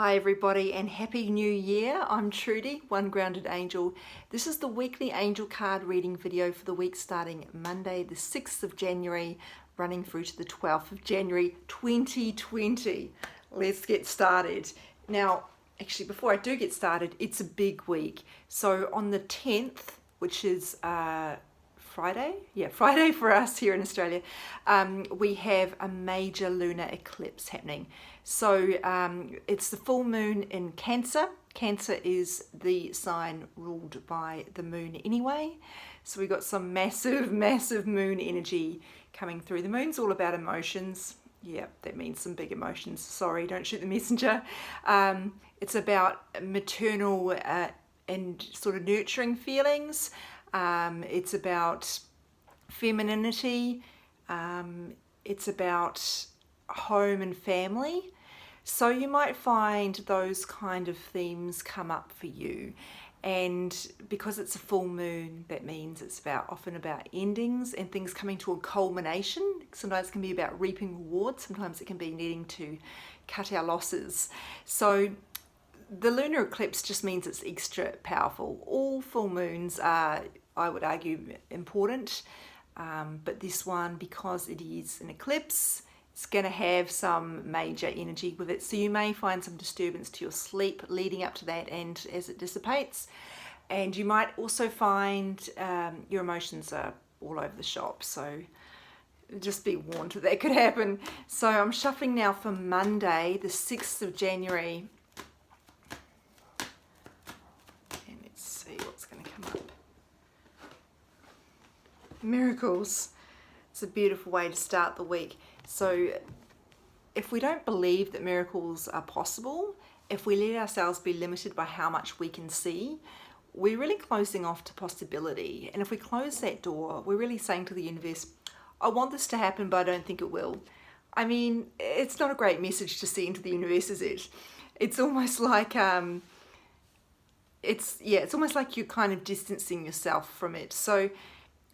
Hi everybody and Happy New Year. I'm Trudy, One Grounded Angel. This is the weekly angel card reading video for the week starting Monday the 6th of January running through to the 12th of January 2020. Let's get started. Now, actually before I do get started, it's a big week. So on the 10th, which is Friday? Yeah, Friday for us here in Australia, we have a major lunar eclipse happening. So it's the full moon in Cancer. Cancer is the sign ruled by the moon anyway. So we've got some massive moon energy coming through. The moon's all about emotions. Yeah, that means some big emotions. Sorry, don't shoot the messenger. It's about maternal and sort of nurturing feelings. It's about femininity. It's about home and family. So you might find those kind of themes come up for you. And because it's a full moon, that means it's often about endings and things coming to a culmination. Sometimes it can be about reaping rewards. Sometimes it can be needing to cut our losses. So the lunar eclipse just means it's extra powerful. All full moons are, I would argue, important. But this one, because it is an eclipse, it's going to have some major energy with it. So you may find some disturbance to your sleep leading up to that and as it dissipates. And you might also find your emotions are all over the shop. So just be warned that could happen. So I'm shuffling now for Monday, the 6th of January. And let's see what's going to come up. Miracles. It's a beautiful way to start the week. So if we don't believe that miracles are possible, if we let ourselves be limited by how much we can see, we're really closing off to possibility. And if we close that door, we're really saying to the universe, I want this to happen, but I don't think it will. I mean, it's not a great message to send to the universe, is it? It's almost like it's almost like you're kind of distancing yourself from it. So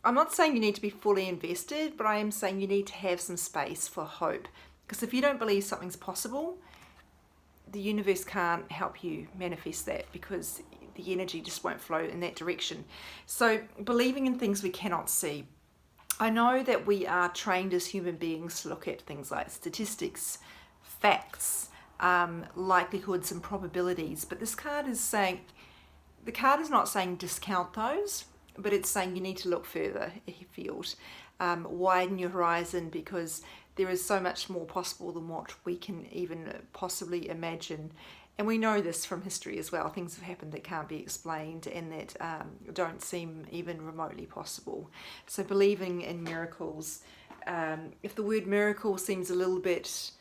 I'm not saying you need to be fully invested, but I am saying you need to have some space for hope. Because if you don't believe something's possible, the universe can't help you manifest that because the energy just won't flow in that direction. So believing in things we cannot see. I know that we are trained as human beings to look at things like statistics, facts, likelihoods and probabilities, but this card is saying, the card is not saying discount those, but it's saying you need to look further afield, widen your horizon, because there is so much more possible than what we can even possibly imagine. And we know this from history as well. Things have happened that can't be explained and that don't seem even remotely possible. So believing in miracles, if the word miracle seems a little bit,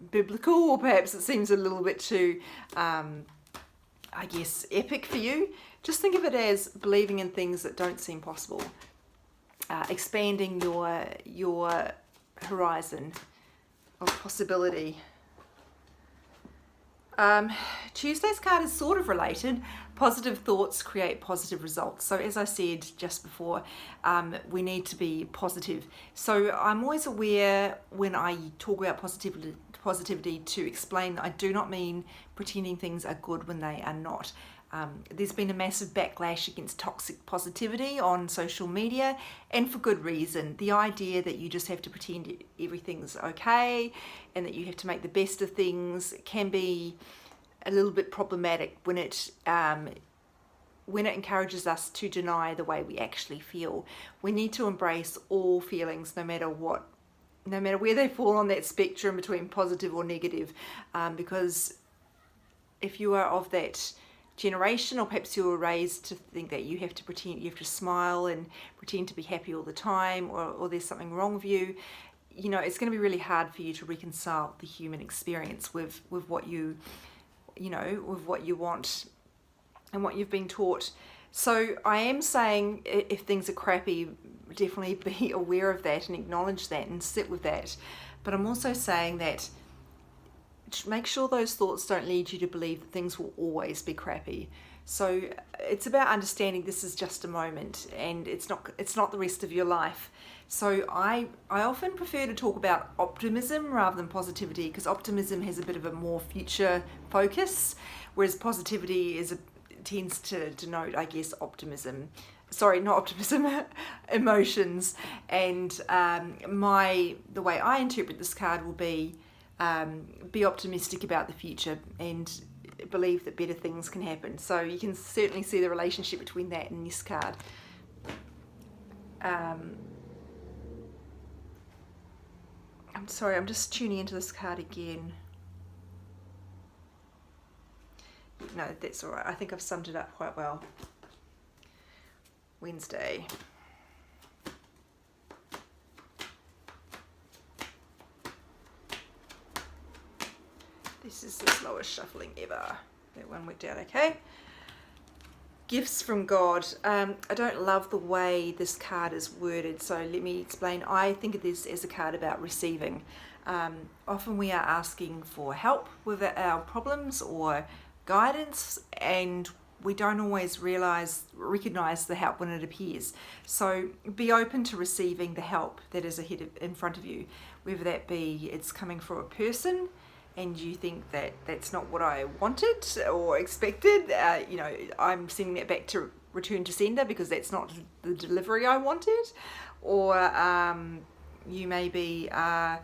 biblical, or perhaps it seems a little bit too, I guess, epic for you, just think of it as believing in things that don't seem possible, expanding your horizon of possibility. Tuesday's card is sort of related. Positive thoughts create positive results. So as I said just before, we need to be positive. So I'm always aware when I talk about positivity to explain that I do not mean pretending things are good when they are not. There's been a massive backlash against toxic positivity on social media, and for good reason. The idea that you just have to pretend everything's okay and that you have to make the best of things can be a little bit problematic when it encourages us to deny the way we actually feel. We need to embrace all feelings, no matter where they fall on that spectrum between positive or negative, because if you are of that generation, or perhaps you were raised to think that you have to pretend, you have to smile and pretend to be happy all the time, or there's something wrong with you, it's going to be really hard for you to reconcile the human experience with what you with what you want and what you've been taught. So I am saying, if things are crappy, definitely be aware of that and acknowledge that and sit with that. But I'm also saying that make sure those thoughts don't lead you to believe that things will always be crappy. So it's about understanding this is just a moment and it's not the rest of your life. So I often prefer to talk about optimism rather than positivity, because optimism has a bit of a more future focus, whereas positivity tends to denote, I guess, optimism. Sorry, not optimism, emotions. And the way I interpret this card will be optimistic about the future and believe that better things can happen. So you can certainly see the relationship between that and this card. I'm sorry, I'm just tuning into this card again. No, that's all right. I think I've summed it up quite well. Wednesday. This is the slowest shuffling ever. That one worked out okay. Gifts from God. I don't love the way this card is worded, so let me explain. I think of this as a card about receiving. Often we are asking for help with our problems or guidance, and we don't always recognize the help when it appears. So be open to receiving the help that is in front of you, whether that be it's coming from a person and you think that that's not what I wanted or expected, I'm sending that back to return to sender because that's not the delivery I wanted. Or you maybe have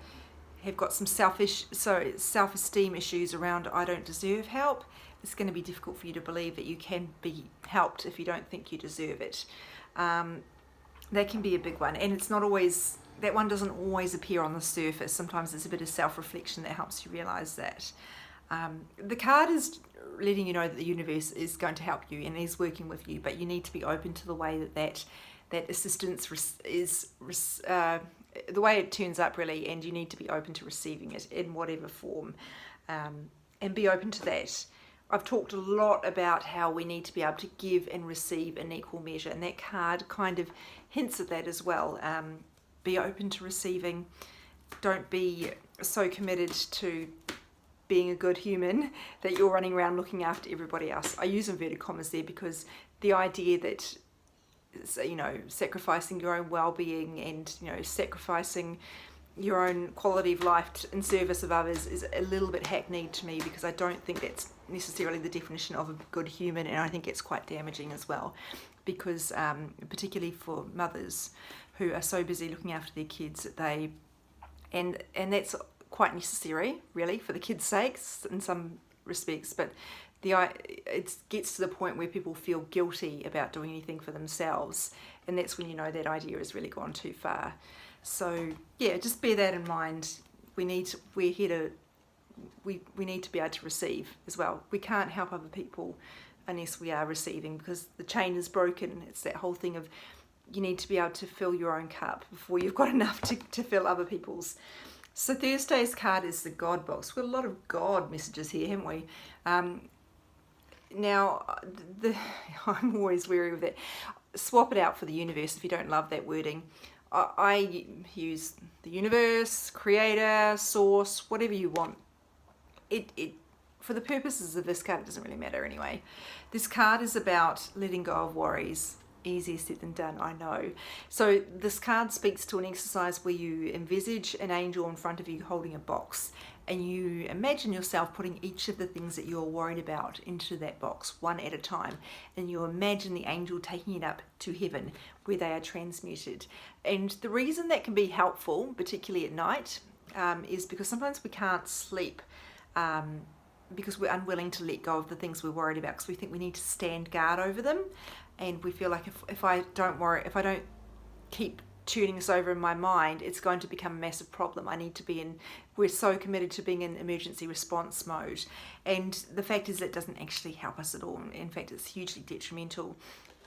got some self-esteem issues around I don't deserve help. It's going to be difficult for you to believe that you can be helped if you don't think you deserve it. That can be a big one, and it's not always, that one doesn't always appear on the surface. Sometimes it's a bit of self-reflection that helps you realize that. The card is letting you know that the universe is going to help you and is working with you, but you need to be open to the way that assistance is the way it turns up, really, and you need to be open to receiving it in whatever form, and be open to that. I've talked a lot about how we need to be able to give and receive in equal measure, and that card kind of hints at that as well. Be open to receiving. Don't be so committed to being a good human that you're running around looking after everybody else. I use inverted commas there because the idea that, sacrificing your own well-being and, sacrificing your own quality of life in service of others is a little bit hackneyed to me, because I don't think that's necessarily the definition of a good human, and I think it's quite damaging as well, because particularly for mothers who are so busy looking after their kids that and that's quite necessary, really, for the kids' sakes in some respects, but it gets to the point where people feel guilty about doing anything for themselves, and that's when that idea has really gone too far. So yeah, just bear that in mind. We need to be able to receive as well. We can't help other people unless we are receiving, because the chain is broken. It's that whole thing of you need to be able to fill your own cup before you've got enough to fill other people's. So Thursday's card is the God box. We've got a lot of God messages here, haven't we? Now, I'm always wary of that. Swap it out for the universe if you don't love that wording. I use the universe, creator, source, whatever you want. It for the purposes of this card, it doesn't really matter anyway. This card is about letting go of worries. Easier said than done, I know. So this card speaks to an exercise where you envisage an angel in front of you holding a box, and you imagine yourself putting each of the things that you're worried about into that box one at a time, and you imagine the angel taking it up to heaven where they are transmuted. And the reason that can be helpful, particularly at night, is because sometimes we can't sleep because we're unwilling to let go of the things we're worried about, because we think we need to stand guard over them, and we feel like if I don't keep turning this over in my mind, it's going to become a massive problem. We're so committed to being in emergency response mode, and the fact is that doesn't actually help us at all. In fact, it's hugely detrimental.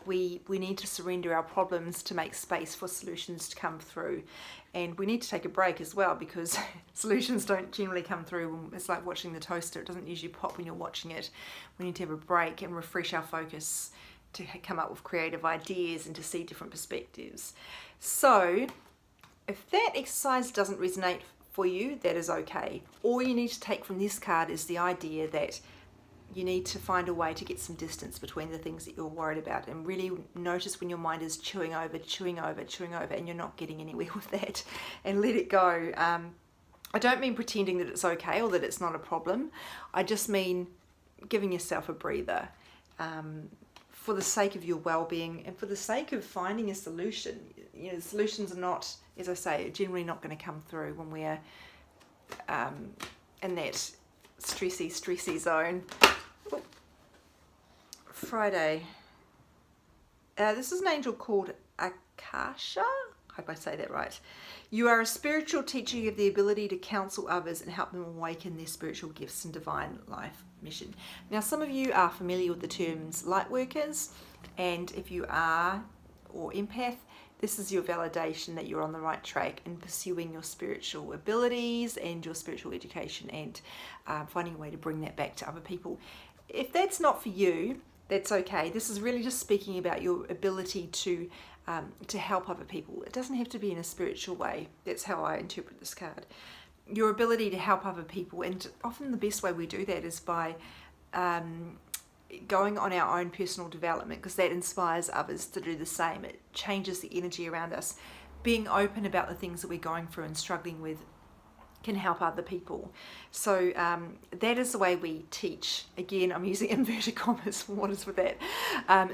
We need to surrender our problems to make space for solutions to come through, and we need to take a break as well, because solutions don't generally come through. It's like watching the toaster. It doesn't usually pop when you're watching it. We need to have a break and refresh our focus to come up with creative ideas and to see different perspectives. So if that exercise doesn't resonate for you, that is okay. All you need to take from this card is the idea that you need to find a way to get some distance between the things that you're worried about, and really notice when your mind is chewing over, and you're not getting anywhere with that, and let it go. I don't mean pretending that it's okay or that it's not a problem. I just mean giving yourself a breather, for the sake of your well-being and for the sake of finding a solution. You know, solutions are not, as I say, generally not going to come through when we're in that stressy zone. Ooh. Friday. This is an angel called Akasha. I hope I say that right. You are a spiritual teacher. You have the ability to counsel others and help them awaken their spiritual gifts and divine life mission. Now, some of you are familiar with the terms light workers, and if you are, or empath, this is your validation that you're on the right track in pursuing your spiritual abilities and your spiritual education, and finding a way to bring that back to other people. If that's not for you, that's okay. This is really just speaking about your ability to help other people. It doesn't have to be in a spiritual way. That's how I interpret this card. Your ability to help other people, and often the best way we do that is by going on our own personal development, because that inspires others to do the same. It changes the energy around us. Being open about the things that we're going through and struggling with can help other people. So that is the way we teach. Again, I'm using inverted commas. What is with that?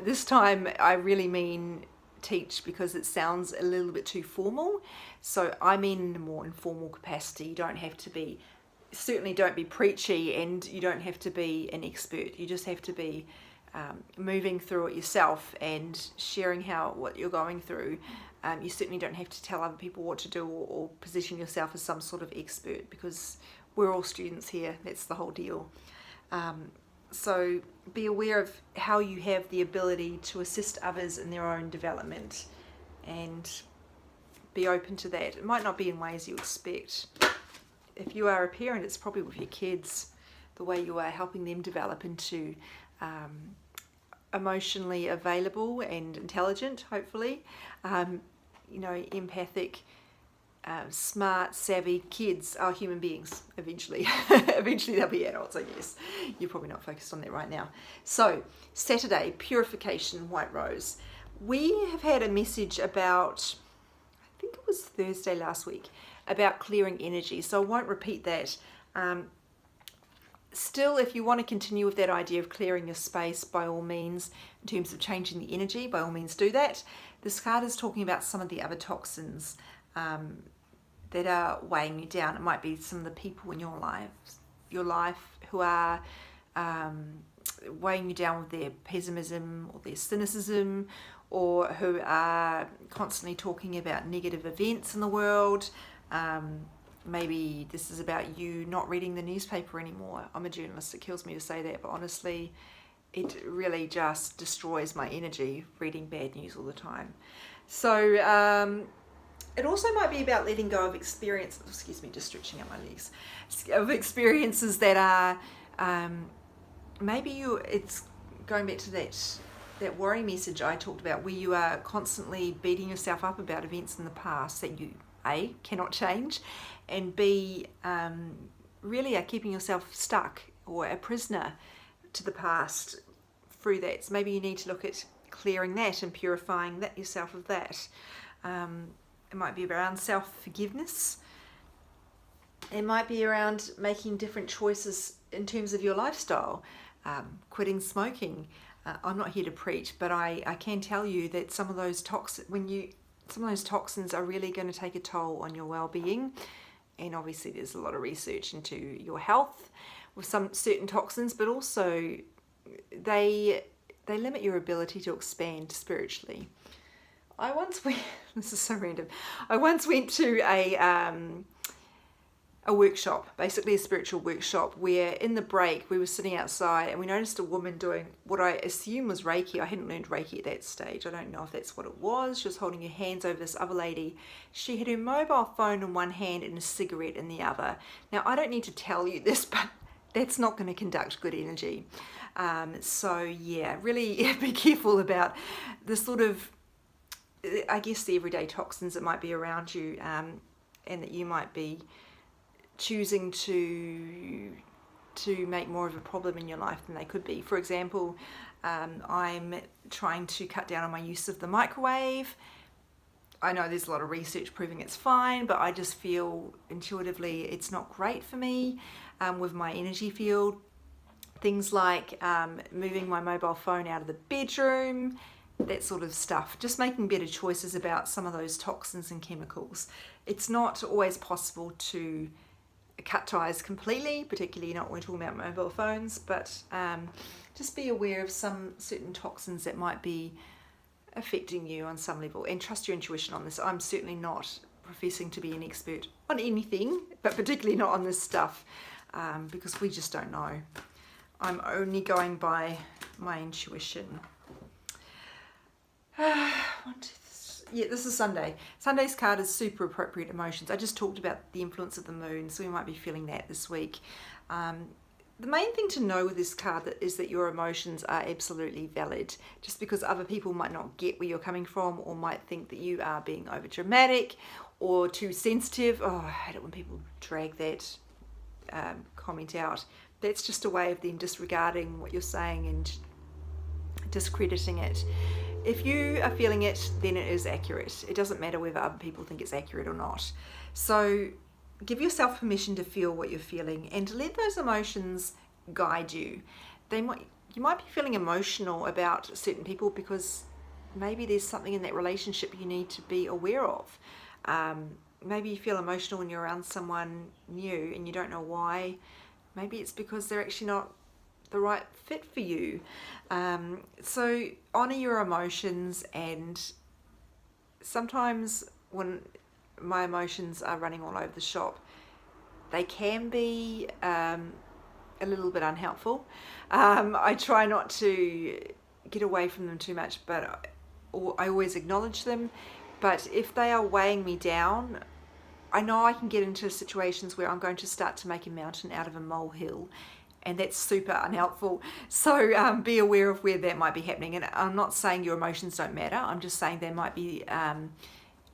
This time I really mean teach, because it sounds a little bit too formal. So I mean in a more informal capacity. You don't have to be, certainly don't be preachy, and you don't have to be an expert. You just have to be moving through it yourself and sharing what you're going through. You certainly don't have to tell other people what to do, or position yourself as some sort of expert, because we're all students here. That's the whole deal. So be aware of how you have the ability to assist others in their own development, and be open to that. It might not be in ways you expect. If you are a parent, it's probably with your kids, the way you are helping them develop into emotionally available and intelligent, hopefully, empathic, smart, savvy kids are human beings eventually. Eventually they'll be adults, I guess. You're probably not focused on that right now. So, Saturday, purification, white rose. We have had a message about, I think it was Thursday last week, about clearing energy. So I won't repeat that. Still, if you want to continue with that idea of clearing your space, by all means, in terms of changing the energy, by all means do that. This card is talking about some of the other toxins that are weighing you down. It might be some of the people in your life who are weighing you down with their pessimism or their cynicism, or who are constantly talking about negative events in the world. Maybe this is about you not reading the newspaper anymore. I'm a journalist, it kills me to say that, but honestly, it really just destroys my energy reading bad news all the time. So it also might be about letting go of experience, excuse me, just stretching out my legs, of experiences that are, it's going back to that worry message I talked about, where you are constantly beating yourself up about events in the past that you, A, cannot change, and B, really are keeping yourself stuck or a prisoner to the past through that. So maybe you need to look at clearing that and purifying that yourself of that. It might be around self-forgiveness. It might be around making different choices in terms of your lifestyle, quitting smoking. I'm not here to preach, but I can tell you that some of those toxins are really going to take a toll on your well-being. And obviously there's a lot of research into your health with some certain toxins, but also they limit your ability to expand spiritually. I once went, this is so random, I once went to a workshop, basically a spiritual workshop, where in the break we were sitting outside and we noticed a woman doing what I assume was Reiki. I hadn't learned Reiki at that stage. I don't know if that's what it was. She was holding her hands over this other lady. She had her mobile phone in one hand and a cigarette in the other. Now, I don't need to tell you this, but that's not going to conduct good energy. So yeah, really be careful about the sort of, I guess, the everyday toxins that might be around you, and that you might be choosing to to make more of a problem in your life than they could be. For example, I'm trying to cut down on my use of the microwave. I know there's a lot of research proving it's fine, but I just feel intuitively it's not great for me with my energy field. Things like moving my mobile phone out of the bedroom, that sort of stuff. Just making better choices about some of those toxins and chemicals. It's not always possible to cut ties completely, particularly not when we're talking about mobile phones, but just be aware of some certain toxins that might be affecting you on some level, and trust your intuition on this. I'm certainly not professing to be an expert on anything, but particularly not on this stuff, because we just don't know. I'm only going by my intuition. Yeah, this is Sunday. Sunday's card is super appropriate emotions. I just talked about the influence of the moon, so we might be feeling that this week. The main thing to know with this card is that your emotions are absolutely valid. Just because other people might not get where you're coming from, or might think that you are being over dramatic or too sensitive. Oh, I hate it when people drag that comment out. That's just a way of them disregarding what you're saying and discrediting it. If you are feeling it, then it is accurate. It doesn't matter whether other people think it's accurate or not. So give yourself permission to feel what you're feeling and to let those emotions guide you. You might be feeling emotional about certain people because maybe there's something in that relationship you need to be aware of. Maybe you feel emotional when you're around someone new and you don't know why. Maybe it's because they're actually not the right fit for you. So honor your emotions, and sometimes when my emotions are running all over the shop, they can be a little bit unhelpful. I try not to get away from them too much, but I always acknowledge them. But if they are weighing me down, I know I can get into situations where I'm going to start to make a mountain out of a molehill, and that's super unhelpful. So be aware of where that might be happening. And I'm not saying your emotions don't matter. I'm just saying they might be,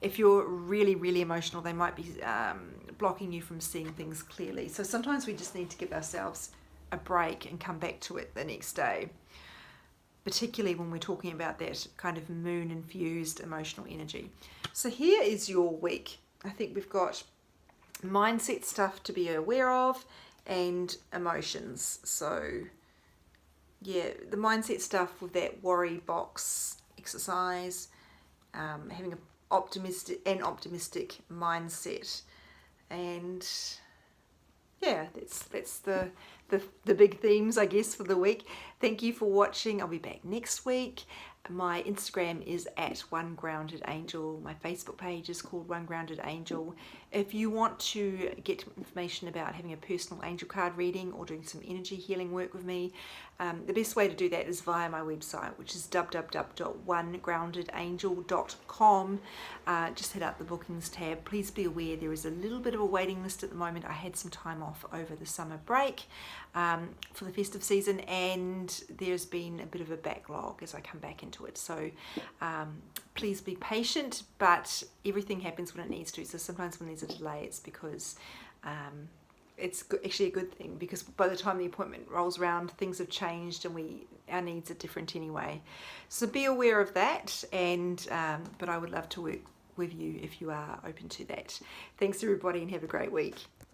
if you're really, really emotional, they might be blocking you from seeing things clearly. So sometimes we just need to give ourselves a break and come back to it the next day, particularly when we're talking about that kind of moon-infused emotional energy. So here is your week. I think we've got mindset stuff to be aware of and emotions. So yeah, the mindset stuff with that worry box exercise, having an optimistic mindset, and yeah, that's the big themes, I guess, for the week. Thank you for watching. I'll be back next week. My Instagram is @OneGroundedAngel. My Facebook page is called One Grounded Angel. If you want to get information about having a personal angel card reading or doing some energy healing work with me, the best way to do that is via my website, which is www.onegroundedangel.com. Just hit up the bookings tab. Please be aware there is a little bit of a waiting list at the moment. I had some time off over the summer break for the festive season, and there's been a bit of a backlog as I come back into it. So please be patient, but everything happens when it needs to. So sometimes when there's a delay, it's because it's actually a good thing, because by the time the appointment rolls around, things have changed and our needs are different anyway. So be aware of that, and but I would love to work with you if you are open to that. Thanks everybody, and have a great week.